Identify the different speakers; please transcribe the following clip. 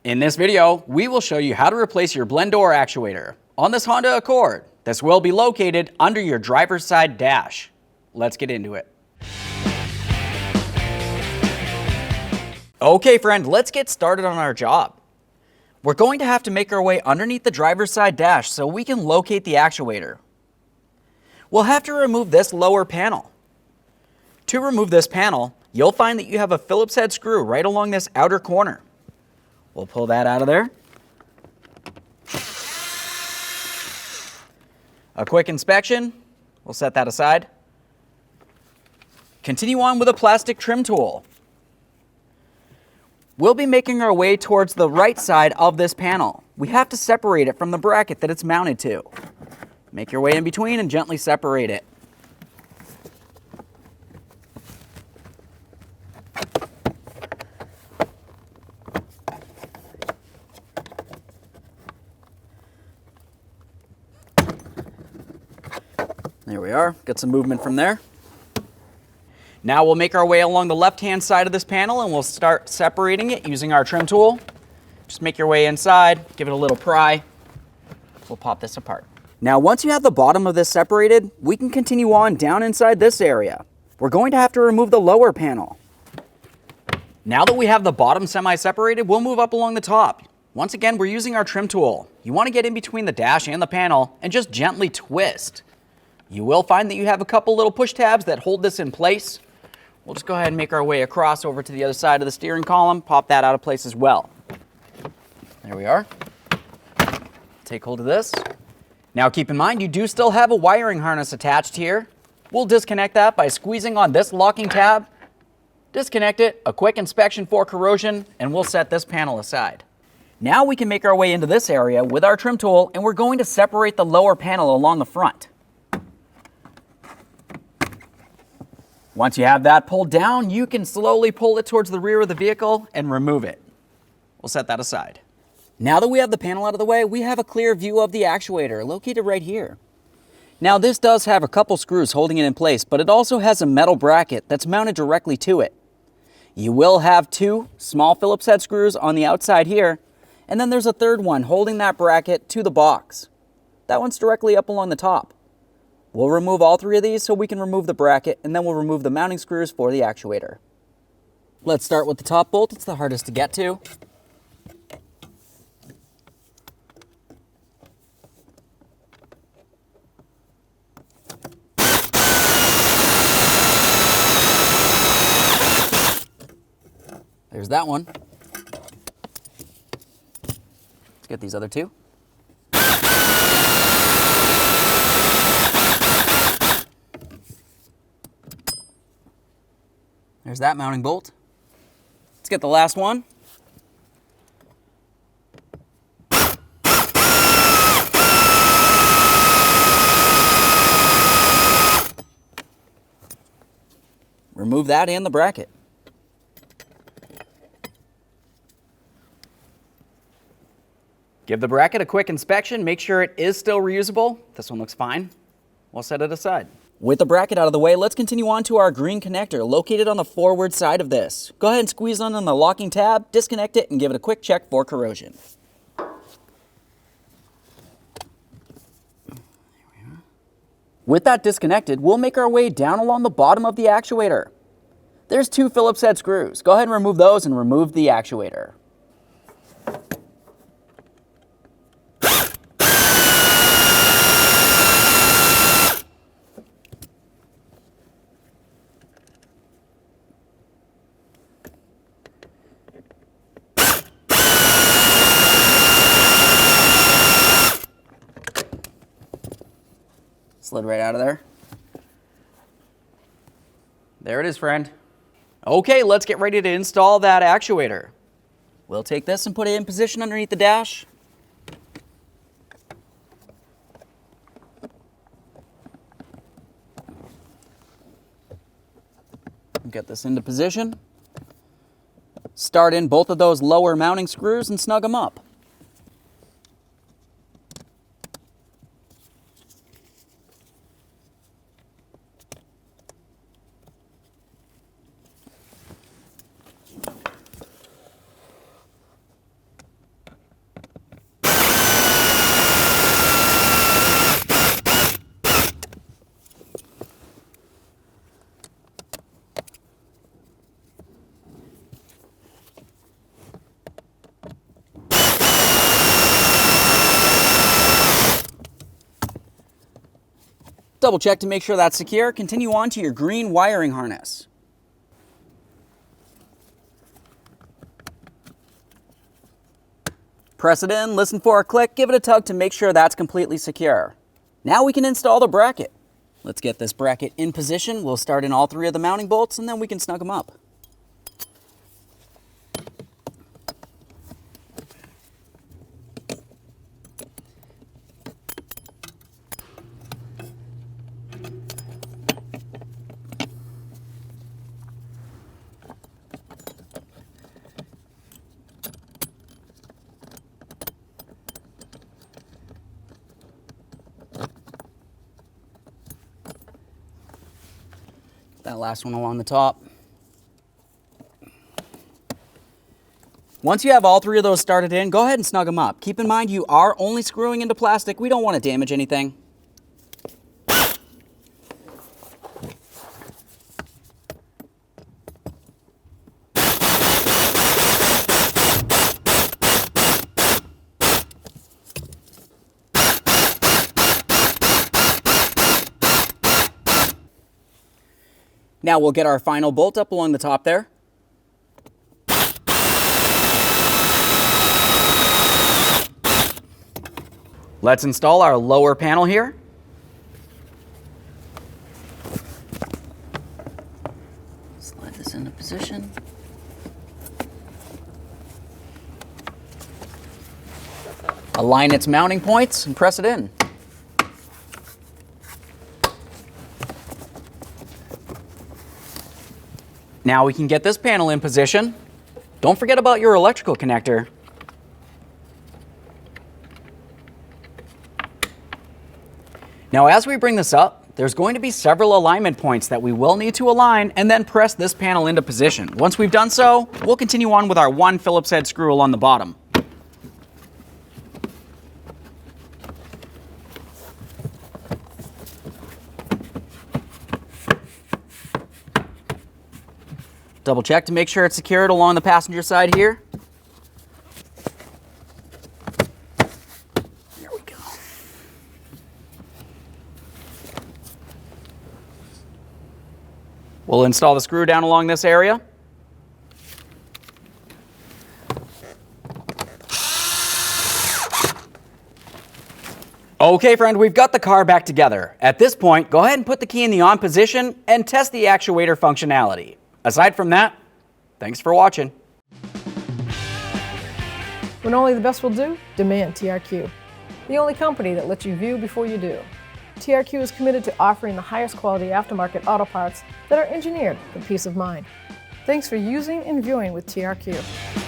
Speaker 1: In this video, we will show you how to replace your blend door actuator on this Honda Accord. This will be located under your driver's side dash. Let's get into it. Okay friend, let's get started on our job. We're going to have to make our way underneath the driver's side dash so we can locate the actuator. We'll have to remove this lower panel. To remove this panel, you'll find that you have a Phillips head screw right along this outer corner. We'll pull that out of there. A quick inspection, we'll set that aside. Continue on with a plastic trim tool. We'll be making our way towards the right side of this panel. We have to separate it from the bracket that it's mounted to. Make your way in between and gently separate it. There we are, got some movement from there. Now we'll make our way along the left-hand side of this panel and we'll start separating it using our trim tool. Just make your way inside, give it a little pry. We'll pop this apart. Now once you have the bottom of this separated, we can continue on down inside this area. We're going to have to remove the lower panel. Now that we have the bottom semi-separated, we'll move up along the top. Once again, we're using our trim tool. You want to get in between the dash and the panel and just gently twist. You will find that you have a couple little push tabs that hold this in place. We'll just go ahead and make our way across over to the other side of the steering column, pop that out of place as well. There we are. Take hold of this. Now keep in mind, you do still have a wiring harness attached here. We'll disconnect that by squeezing on this locking tab. Disconnect it, a quick inspection for corrosion, and we'll set this panel aside. Now we can make our way into this area with our trim tool, and we're going to separate the lower panel along the front. Once you have that pulled down, you can slowly pull it towards the rear of the vehicle and remove it. We'll set that aside. Now that we have the panel out of the way, we have a clear view of the actuator located right here. Now this does have a couple screws holding it in place, but it also has a metal bracket that's mounted directly to it. You will have two small Phillips head screws on the outside here, and then there's a third one holding that bracket to the box. That one's directly up along the top. We'll remove all three of these so we can remove the bracket, and then we'll remove the mounting screws for the actuator. Let's start with the top bolt. It's the hardest to get to. There's that one. Let's get these other two. There's that mounting bolt. Let's get the last one. Remove that and the bracket. Give the bracket a quick inspection, make sure it is still reusable. This one looks fine. We'll set it aside. With the bracket out of the way, let's continue on to our green connector located on the forward side of this. Go ahead and squeeze on the locking tab, disconnect it, and give it a quick check for corrosion. With that disconnected, we'll make our way down along the bottom of the actuator. There's two Phillips head screws. Go ahead and remove those and remove the actuator. Slid right out of there. There it is, friend. Okay, let's get ready to install that actuator. We'll take this and put it in position underneath the dash. Get this into position. Start in both of those lower mounting screws and snug them up. Double check to make sure that's secure. Continue on to your green wiring harness. Press it in, listen for a click, give it a tug to make sure that's completely secure. Now we can install the bracket. Let's get this bracket in position. We'll start in all 3 of the mounting bolts and then we can snug them up. That last one along the top. Once you have all 3 of those started in, go ahead and snug them up. Keep in mind you are only screwing into plastic. We don't want to damage anything. Now we'll get our final bolt up along the top there. Let's install our lower panel here. Slide this into position. Align its mounting points and press it in. Now we can get this panel in position. Don't forget about your electrical connector. Now as we bring this up, there's going to be several alignment points that we will need to align and then press this panel into position. Once we've done so, we'll continue on with our 1 Phillips head screw along the bottom. Double check to make sure it's secured along the passenger side here. There we go. We'll install the screw down along this area. Okay, friend, we've got the car back together. At this point, go ahead and put the key in the on position and test the actuator functionality. Aside from that, thanks for watching.
Speaker 2: When only the best will do, demand TRQ. The only company that lets you view before you do. TRQ is committed to offering the highest quality aftermarket auto parts that are engineered for peace of mind. Thanks for using and viewing with TRQ.